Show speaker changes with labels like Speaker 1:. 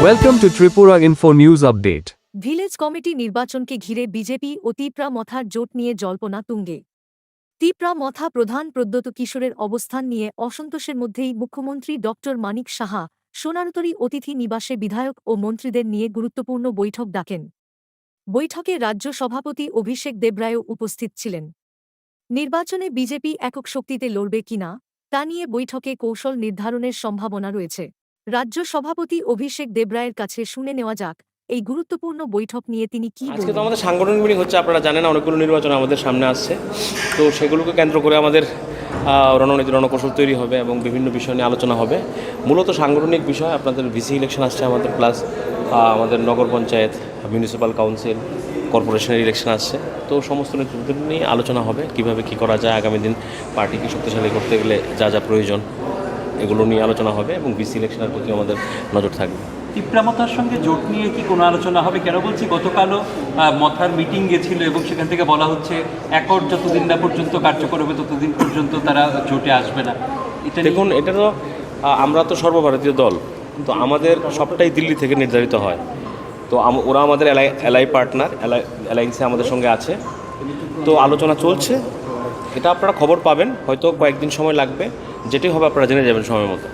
Speaker 1: Welcome to Tripura Info News Update.
Speaker 2: Village committee নির্বাচনকে ঘিরে BJP ও তিপ্রা মথার জোট নিয়ে জল্পনা তুঙ্গে। তিপ্রা মথা প্রধান প্রদ্যোত কিশোরের অবস্থান নিয়ে অসন্তোষের মধ্যেই মুখ্যমন্ত্রী ড মানিক সাহা সোনারতরী অতিথি নিবাসে বিধায়ক ও মন্ত্রীদের নিয়ে গুরুত্বপূর্ণ বৈঠক ডাকেন। বৈঠকে রাজ্য সভাপতি অভিষেক দেবরায়ও উপস্থিত ছিলেন। নির্বাচনে বিজেপি একক শক্তিতে লড়বে কিনা তা নিয়ে বৈঠকে কৌশল নির্ধারণের সম্ভাবনা রয়েছে। রাজ্য সভাপতি অভিষেক দেবরায়ের কাছে শুনে নেওয়া যাক এই গুরুত্বপূর্ণ বৈঠক নিয়ে তিনি কি
Speaker 3: আজকে তো
Speaker 2: বললেন।
Speaker 3: আমাদের সাংগঠনিক মিটিং হচ্ছে, আপনারা জানেন অনেকগুলো নির্বাচন আমাদের সামনে আসছে, তো সেগুলোকে কেন্দ্র করে আমাদের রণনীতি রণকৌশল তৈরি হবে এবং বিভিন্ন বিষয় নিয়ে আলোচনা হবে। মূলত সাংগঠনিক বিষয় আপনাদের ভিসি ইলেকশন আসছে আমাদের, প্লাস আমাদের নগর পঞ্চায়েত, মিউনিসিপ্যাল কাউন্সিল, কর্পোরেশনের ইলেকশন আসছে। তো সমস্ত নেতৃত্ব নিয়ে আলোচনা হবে কীভাবে কী করা যায়, আগামী দিন পার্টিকে শক্তিশালী করতে গেলে যা যা প্রয়োজন এগুলো নিয়ে আলোচনা হবে এবং ভিসি ইলেকশনের প্রতি আমাদের নজর থাকবে।
Speaker 4: তিপ্রা মথার সঙ্গে জোট নিয়ে কি কোনো আলোচনা হবে? কেন বলছি, গতকালও মথার মিটিং গেছিল এবং সেখান থেকে বলা হচ্ছে একর যতদিন না পর্যন্ত কার্যকর হবে ততদিন পর্যন্ত তারা জোটে আসবে না।
Speaker 3: দেখুন, এটা তো আমরা তো সর্বভারতীয় দল, কিন্তু আমাদের সবটাই দিল্লি থেকে নির্ধারিত হয়। তো ওরা আমাদের এলআই পার্টনার, অ্যালায়েন্সে আমাদের সঙ্গে আছে। তো আলোচনা চলছে, এটা আপনারা খবর পাবেন, হয়তো কয়েকদিন সময় লাগবে, যেটাই হবে আপনারা জেনে যাবেন সময় মতো।